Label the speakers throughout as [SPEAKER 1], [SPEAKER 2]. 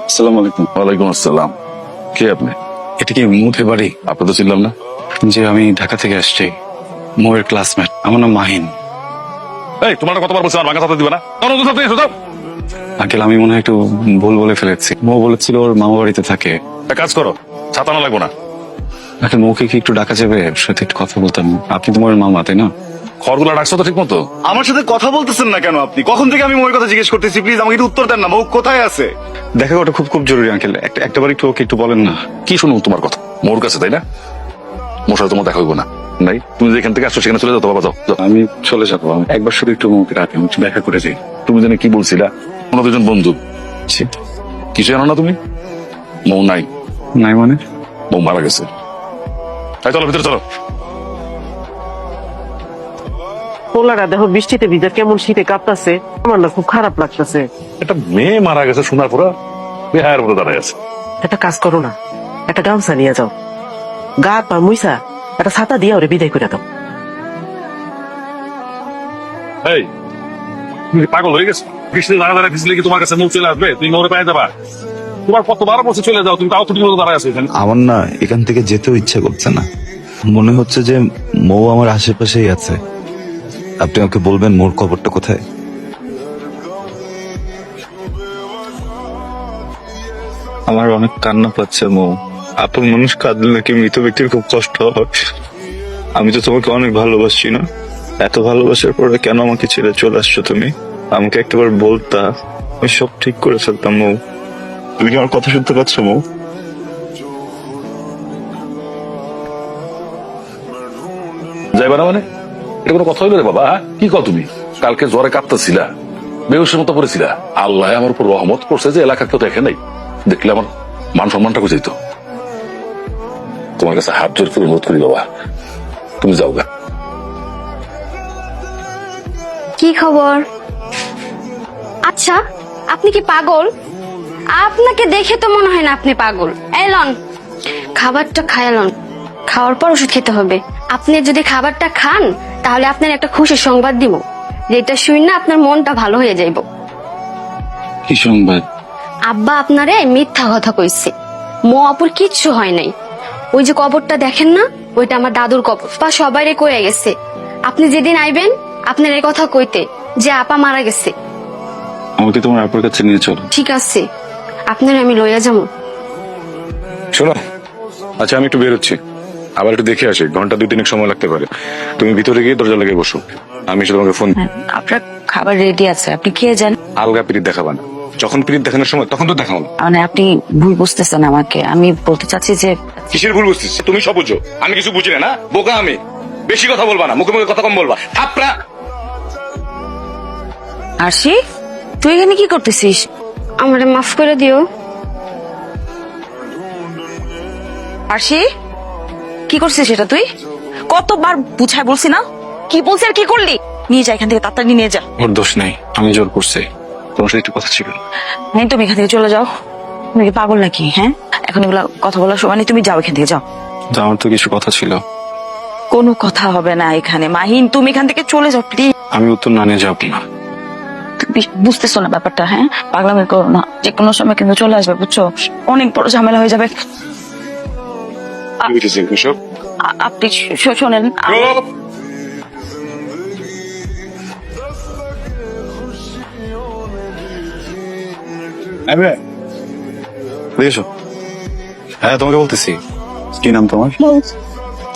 [SPEAKER 1] আসসালামু আলাইকুম।
[SPEAKER 2] ওয়ালাইকুম আসসালাম। কে আপনি?
[SPEAKER 1] এটা কি মুথে বাড়ি?
[SPEAKER 2] আপনি তো ছিলাম না।
[SPEAKER 1] যে আমি ঢাকা থেকে আসছি, মোয়ের ক্লাসমেট। আমার নাম মাহিন।
[SPEAKER 2] এই তোমার কতবার বলছি আমার ভাঙা ছাতা দিবে না?
[SPEAKER 1] আঙ্কেল, আমি মনে হয় একটু ভুল বলে ফেলেছি। মৌ বলেছিল ওর মামা বাড়িতে থাকে।
[SPEAKER 2] এক কাজ করো, ছাতা না লাগবো না।
[SPEAKER 1] আঙ্কেল, মৌকে কি একটু ডাকা যাবে? ওর সাথে একটু কথা বলতাম। আপনি তো মোয়ের মামা, তাই না?
[SPEAKER 2] খড়গুলা ডাকছো তো ঠিক মতো?
[SPEAKER 3] আমার সাথে কথা বলতেছেন না কেন আপনি? কখন থেকে আমি মৌয়ের কথা জিজ্ঞেস করতেছি, প্লিজ আমাকে একটু উত্তর দেন না। মৌ কোথায় আছে?
[SPEAKER 1] দেখা করাটা খুব খুব জরুরি আঙ্কেল। একটাবার একটু ওকে একটু বলেন না।
[SPEAKER 2] কি শুনুন তোমার কথা? মোর কাছে, তাই না? মোর সাথে তোমার দেখা হইব না। নাই, তুমি যেখান থেকে আসছো সেখানে চলে যাও তো বাবা, যাও যাও।
[SPEAKER 1] আমি চলে যাবো। একবার শুধু একটু মৌকে ডাকেন, একটু দেখা করে যাই।
[SPEAKER 2] তুমি জানি কি বলছিলা? কোনো দুজন বন্ধু কিছু জানো না তুমি? মৌ নাই।
[SPEAKER 1] নাই মানে?
[SPEAKER 2] মৌ মারা গেছে। এই চলো ভিতরে চলো।
[SPEAKER 4] পোলারা দেখো বৃষ্টিতে ভিজা কেমন শীতে কাঁপতাছে, আমার না খুব খারাপ লাগতেছে।
[SPEAKER 2] একটা মেয়ে মারা গেছে শোনার পর বেহায়ের মতো দাঁড়ায় আছে।
[SPEAKER 4] একটা কাজ করো না, একটা গামছা নিয়ে যাও, গা পা মুইসা একটা ছাতা দিয়ে ওরে বিদায় করে দাও।
[SPEAKER 2] এই তুমি কি পাগল হয়ে গেছো? বৃষ্টিতে দাঁড়া দাঁড়া ভিজলে কি তোমার কাছে মৌ চলে আসবে? তুমি মৌরে পায়ে যাবা? তোমার কতবার বলছে চলে যাও, তুমি তাও ছুটির মতো দাঁড়ায় আছো এখানে।
[SPEAKER 5] আমার না এখান থেকে যেতেও ইচ্ছা করছে না। মনে হচ্ছে যে মৌ আমার আশেপাশেই আছে। আপনি আমাকে বলবেন মোর কবরটা কোথায়?
[SPEAKER 1] আমার অনেক কান্না পাচ্ছে মৌ। আপন মানুষ কাঁদলে নাকি মৃত ব্যক্তির খুব কষ্ট হয়। আমি তো তোমাকে অনেক ভালোবাসি না? এত ভালোবাসার পরে কেন আমাকে ছেড়ে চলে আসছো তুমি? আমাকে একটাবার বলতা, আমি সব ঠিক করে ফেলতাম মৌ। তুমি কি আমার কথা শুনতে পাচ্ছ মৌ?
[SPEAKER 2] যাইবা না মানে? এটা কোনো কথা হইলো রে বাবা? হ্যাঁ? কি কও তুমি? কালকে জ্বরে কাঁপতেছিলা, বেহুশের মতো পড়েছিলা। আল্লাহ আমার উপর রহমত করছে যে এলাকার কেউ দেখে নাই। দেখলে আমার মান সম্মানটা বুঝাইতো। তোমার কাছে হাত জোর করে অনুরোধ করি বাবা, তুমি যাও গা।
[SPEAKER 6] কি খবর? আচ্ছা, আপনি কি পাগল? আপনাকে দেখে তো মনে হয় না আপনি পাগল। এলন, খাবারটা খায়ালন, খাওয়ার পর ওষুধ খেতে হবে। আপনি যদি খাবারটা খান তাহলে আপনার একটা খুশির সংবাদ দিব, যেটা শুই না আপনার মনটা ভালো হয়ে যাইব।
[SPEAKER 1] কি সংবাদ?
[SPEAKER 6] আব্বা আপনারে মিথ্যা কথা কইছে। মো আপুর কিচ্ছু হয় নাই। ওই যে কবরটা দেখেন না, ওইটা আমার দাদুর কবর। পা সবাইরে কয়ে গেছে আপনি যেদিন আইবেন আপনার এই কথা কইতে যে আপা মারা গেছে।
[SPEAKER 1] আমাকে তোমার আপুর কাছে নিয়ে চলো।
[SPEAKER 6] ঠিক আছে, আপনার আমি লইয়া যাবো।
[SPEAKER 1] শোনো, আচ্ছা আমি একটু বেরোচ্ছি, আবার একটু দেখে আসি। ঘন্টা 2-3 সময় লাগতে পারে। তুমি ভিতরে গিয়ে দরজা লাগিয়ে বসো, আমি এসে তোমাকে ফোন।
[SPEAKER 7] আপনার খাবার রেডি আছে, আপনি খেয়ে যান।
[SPEAKER 1] আলগা পিরিত দেখাবা না। যখন পিরিত দেখানোর সময় তখন তো দেখাও না।
[SPEAKER 7] মানে আপনি ভুল বুঝতেছেন আমাকে। আমি বলতে চাচ্ছি যে
[SPEAKER 3] কিসের ভুল বুঝছিস? তুমি সব বুঝো, আমি কিছু বুঝি না। না বোকা আমি। বেশি কথা বলবা না, মুখে মুখে কথা কম বলবা। থাপড়া।
[SPEAKER 7] আরশি, তুই এখানে কি করতেছিস?
[SPEAKER 6] আমারে মাফ করে দিও।
[SPEAKER 7] আরশি, কি করছিস সেটা তুই? কতবার বুঝায় বলছি না? কি বলছি আর কি করলি? নিয়ে যা এখান থেকে, তাড়াতাড়ি নিয়ে যা।
[SPEAKER 1] ওর দোষ নেই, আমি জোর করছি। তোমার সাথে একটু কথা ছিল।
[SPEAKER 7] নেই, তুমি এখান থেকে চলে যাও। তুমি কি পাগল নাকি? হ্যাঁ, এখন এগুলা কথা বলার সময় নেই, তুমি যাও এখান থেকে, যাও।
[SPEAKER 1] তো আমার তো কিছু কথা ছিল।
[SPEAKER 7] কোনো কথা হবে না এখানে। মাহিন, তুমি এখান থেকে চলে যাও প্লিজ।
[SPEAKER 1] আমি উত্তর না নিয়ে যাবো না।
[SPEAKER 7] তুমি বুঝতেছো না ব্যাপারটা? হ্যাঁ, পাগলামি করো না। যে কোনো সময় কিন্তু চলে আসবে, বুঝছো? অনেক বড় ঝামেলা হয়ে যাবে। আপনি শোনেন,
[SPEAKER 1] দেখেছো? হ্যাঁ, তোমাকে বলতেছি। কি নাম তোমার?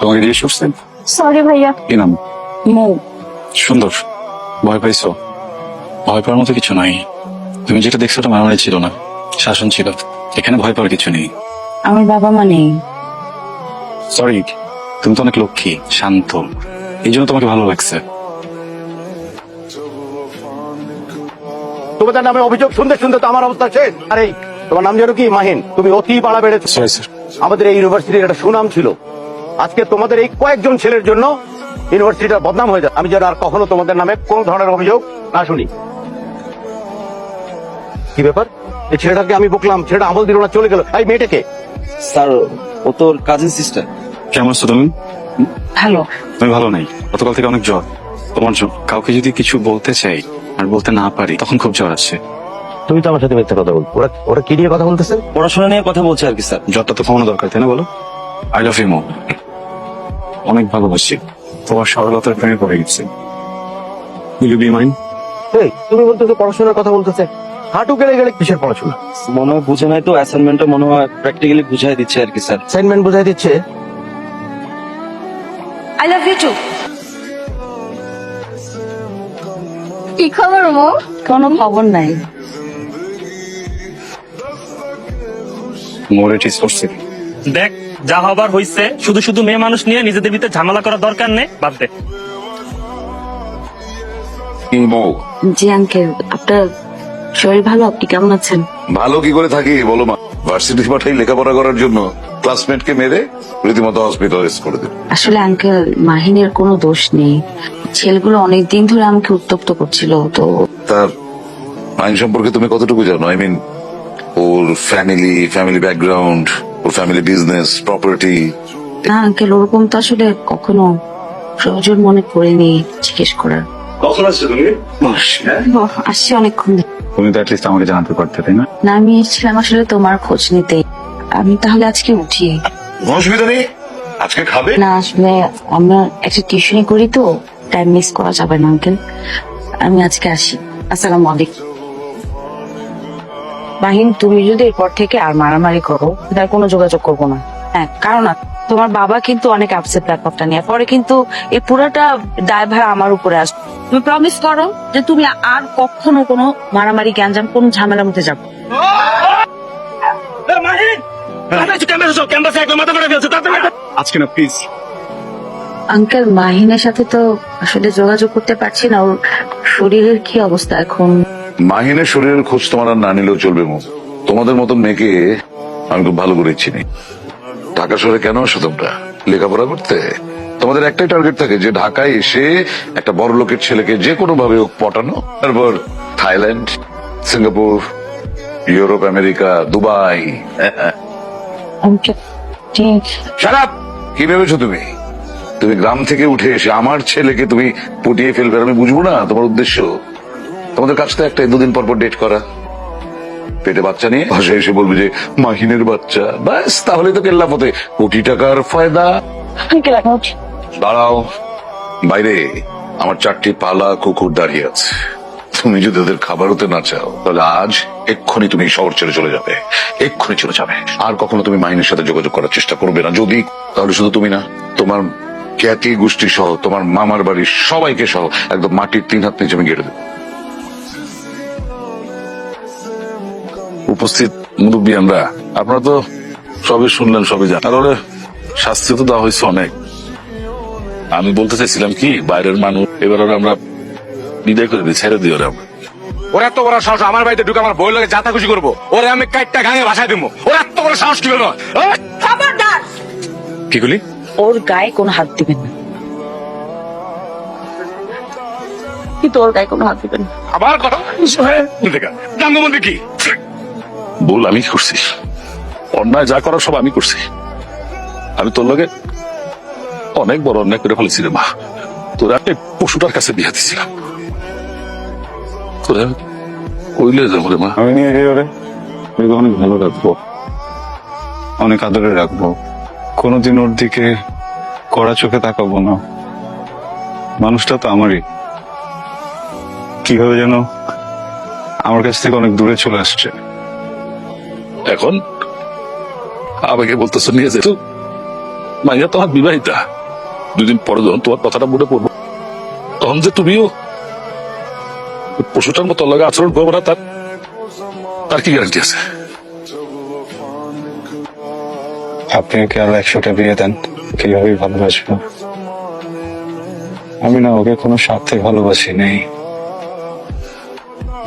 [SPEAKER 1] তোমাকে জিজ্ঞেস করছেন?
[SPEAKER 6] সরি ভাইয়া।
[SPEAKER 1] কি নাম?
[SPEAKER 7] মৌ।
[SPEAKER 1] সুন্দর। ভয় পাইছো? ভয় পাওয়ার মতো কিছু নাই। তুমি যেটা দেখছো ওটা মারামারি ছিল না, শাসন ছিল। এখানে ভয় পাওয়ার কিছু নেই।
[SPEAKER 7] আমার বাবা মা নেই।
[SPEAKER 1] সরি, তুমি তো অনেক লক্ষ্মী, শান্ত, এই জন্য তোমাকে ভালো লাগছে।
[SPEAKER 3] তোমাদের নামে অভিযোগ শুনতে শুনতে তো আমার অবস্থা শেষ। আরে তোমার নাম যেন কি? মাহিন। তুমি অতি বাড়া বেড়েছো।
[SPEAKER 1] Sorry sir.
[SPEAKER 3] আমাদের এই ইউনিভার্সিটির একটা সুনাম ছিল। আজকে তোমাদের এই কয়েকজন ছেলের জন্য ইউনিভার্সিটিটা বদনাম হয়ে যায়। আমি যেন আর কখনো তোমাদের নামে কোন ধরনের অভিযোগ না শুনি। কি ব্যাপার? এই ছেলেটাকে আমি বকলাম, ছেলেটা আমল দিল না, চলে গেল। এই মেয়েটাকে?
[SPEAKER 5] স্যার, ও তোর কাজিন সিস্টার।
[SPEAKER 1] কেমন আছো তুমি?
[SPEAKER 7] ভালো।
[SPEAKER 1] তুমি ভালো নাই? গতকাল থেকে অনেক জ্বর। তোমার জ্বর। কাউকে যদি কিছু বলতে চাই আর বলতে না পারি তখন খুব জ্বর আসছে।
[SPEAKER 3] তুমি তো আমার সাথে মিথ্যা কথা বল। ওরা ওরা কি নিয়ে কথা বলতেছে?
[SPEAKER 1] পড়াশোনা নিয়ে কথা বলছে আর কি স্যার। যতটা তো কমানো দরকার, তাই না বলো? আই লাভ ইউ মো, অনেক ভালোবাসি। তোমার সরলতার প্রেমে পড়ে গেছি। Will you be mine?
[SPEAKER 3] এই তুমি বলতেছো পড়াশোনার কথা বলতেছে, হাঁটু গেলে গেলে কিসের পড়াশোনা?
[SPEAKER 8] মনে হয় বুঝে নাই তো, অ্যাসাইনমেন্টটা মনে হয় প্র্যাকটিক্যালি বুঝাই দিচ্ছে আর কি স্যার।
[SPEAKER 3] অ্যাসাইনমেন্ট বোঝাই দিচ্ছে।
[SPEAKER 7] I love you too.
[SPEAKER 6] কি খবর মো?
[SPEAKER 7] কোনো খবর নাই।
[SPEAKER 1] মোরে টিস করছি।
[SPEAKER 9] দেখ, যা হবার হইছে। শুধু শুধু মেয়ে মানুষ নিয়ে নিজেদের ভিতরে ঝামেলা করার দরকার নেই, বাদ দে।
[SPEAKER 7] জি আঙ্কেল, আপনার শরীর ভালো? আপনি কেমন আছেন?
[SPEAKER 2] ভালো কি করে থাকি বলো মা? ভার্সিটি পাঠাই লেখাপড়া করার জন্য ক্লাসমেটকে মেরে রীতিমতো হসপিটালাইজ করে দিল।
[SPEAKER 7] আসলে আঙ্কেল, মাহিনের কোনো দোষ নেই। ছেলেগুলো অনেকদিন ধরে আমাকে উত্তপ্ত করছিল। তো
[SPEAKER 2] তার আইন সম্পর্কে তুমি কতটুকু জানো? আই মিন ওর ফ্যামিলি ব্যাকগ্রাউন্ড, ওর ফ্যামিলি বিজনেস, প্রপার্টি।
[SPEAKER 7] না আঙ্কেল, ওরকম তো আসলে কখনো প্রয়োজন মনে করিনি জিজ্ঞেস করার।
[SPEAKER 1] কখন আসছো তুমি?
[SPEAKER 7] আসছি অনেকক্ষণ ধরে।
[SPEAKER 1] তুমি তো অ্যাটলিস্ট আমাকে জানাতে পারতে, তাই না?
[SPEAKER 7] না, আমি এসেছিলাম আসলে তোমার খোঁজ নিতে। আমি তাহলে আজকে উঠি।
[SPEAKER 2] অসুবিধা নেই, আজকে খাবে?
[SPEAKER 7] না আসলে আমরা একটা টিউশনি করি তো, টাইম মিস করা যাবে না আঙ্কেল। আমি আজকে আসি। আসসালামু আলাইকুম। মাহিন, তুমি যদি এরপর থেকে আর মারামারি করো, তার কোনো যোগাযোগ করবো না। হ্যাঁ, কারণ তোমার বাবা কিন্তু অনেক আপসেট ব্যাপারটা নিয়ে। পরে কিন্তু এই পুরোটা দায়ভার আমার উপরে আসবে। তুমি প্রমিস করো যে তুমি আর কখনো কোনো মারামারি, গ্যাঞ্জাম, কোনো ঝামেলার মধ্যে যাবে।
[SPEAKER 1] আজকে না প্লিজ।
[SPEAKER 7] আঙ্কেল, মাহিনের সাথে তো আসলে যোগাযোগ করতে পারছি না। ওর শরীরের কি অবস্থা এখন?
[SPEAKER 2] মাহিনের শরীরের খোঁজ তোমার আর না নিলেও চলবে মো। তোমাদের মতন মেয়েকে আমি খুব ভালো করে চিনি। ঢাকা শহরে কেন আসো তোমরা? লেখাপড়া করতে? তোমাদের একটাই টার্গেট থাকে যে ঢাকায় এসে একটা বড় লোকের ছেলেকে যে কোনো ভাবে পটানো, তারপর Thailand, Singapore, Europe, America, Dubai.
[SPEAKER 7] Uncle, ঠিক।
[SPEAKER 2] শাট! কি ভেবেছো তুমি? তুমি গ্রাম থেকে উঠে এসে আমার ছেলেকে তুমি পটিয়ে ফেলবে, আমি বুঝবো না তোমার উদ্দেশ্য? তোমাদের কাছ থেকে একটাই, দুদিন পর পর ডেট করা, পেটে বাচ্চা নিয়ে ভাষায় এসে বলবে যে মাহিনের বাচ্চা, ব্যাস তাহলে তো কেল্লা পথে কোটি টাকার ফায়দা।
[SPEAKER 7] আঙ্কেল, এখন উঠি।
[SPEAKER 2] দাঁড়াও, বাইরে আমার 4টি পালা কুকুর দাঁড়িয়ে আছে। তুমি যদি ওদের খাবার হতে না চাও, তাহলে আজ এক্ষুনি তুমি শহর ছেড়ে চলে যাবে, এক্ষুনি চলে যাবে। আর কখনো তুমি মাহিনের সাথে যোগাযোগ করার চেষ্টা করবে না। যদি, তাহলে শুধু তুমি না, তোমার খ্যাতি গোষ্ঠী সহ, তোমার মামার বাড়ির সবাইকে সহ একদম মাটির 3 হাত নিচে আমি গেড়ে দেবো। উপস্থিত মুরব্বী, আমরা আপনারা তো সবই শুনলেন, সবই জানেন। আর ওরে শাস্তি তো দেওয়া হয়েছে অনেক। আমি বলতে চাইছিলাম কি, বাইরের মানুষ এবার ওরা আমরা বিদায় করে দিই, ছেড়ে দিই ওরা।
[SPEAKER 10] ওরা এত বড় সাহস আমার বাড়িতে ঢুকে আমার বই লাগে যাতা খুশি করবো? ওরে আমি কাইটটা গাঙে ভাষায় দিব। ওরা এত বড় সাহস কি হলো?
[SPEAKER 7] খবরদার!
[SPEAKER 10] কি করলি?
[SPEAKER 7] ওর গায়ে কোনো হাত দিবেন না, কিন্তু ওর গায়ে কোনো হাত দিবেন না।
[SPEAKER 10] আবার কথা গাঙ্গমন্দির কি
[SPEAKER 2] বল আমি কি করছি? অন্যায় যা করার সব আমি করছি। আমি তোর লগে অনেক বড় অন্যায় করে ফেলেছি রে মা। তোরা এই পশুটার কাছে বিয়ে দিছিলাম। তোরা কইলে যাবো রে মা।
[SPEAKER 1] আমি নিয়ে যাই ওরে, ওকে অনেক ভালো রাখবো, অনেক আদরে রাখবো। কোনোদিন ওর দিকে কড়া চোখে তাকাবো না। মানুষটা তো আমারই। কিভাবে যেন আমার কাছ থেকে অনেক দূরে চলে আসছে।
[SPEAKER 2] এখন আমাকে বলতেছো নিয়ে যেত? মাইয়া তোমার বিবাহিতা। 2 দিন পরে যখন তোমার কথাটা মনে পড়বো, তখন যে তুমিও পশুটার মতো লাগে আচরণ করবো না, তার কি গ্যারান্টি আছে?
[SPEAKER 1] আপনি ওকে আরো 100টা বিয়ে দেন, কিভাবেই ভালোবাসবো। আমি না ওকে কোনো স্বার্থে ভালোবাসি নেই।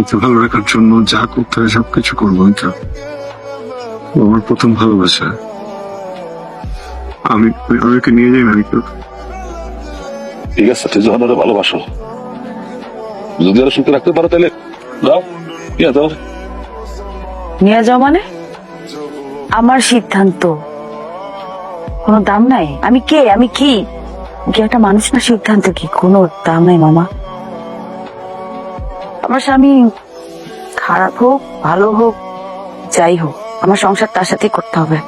[SPEAKER 1] ওকে ভালো রাখার জন্য যা করতে হয় সবকিছু করবো। কিন্তু ও আমার প্রথম ভালোবাসা। আমি ওকে নিয়ে যাই না।
[SPEAKER 2] ঠিক আছে, তুই যখন ওরা ভালোবাসো, যদি ওরা সুখে রাখতে পারো তাহলে যাও, নিয়ে যাও।
[SPEAKER 7] নিয়ে যাও মানে? আমার সিদ্ধান্ত কোনো দাম নাই? আমি কে? আমি কি একটা মানুষ না? সিদ্ধান্ত কি কোনো দাম নাই মামা? আমার স্বামী খারাপ হোক ভালো হোক যাই হোক আমার সংসার তার সাথেই করতে হবে।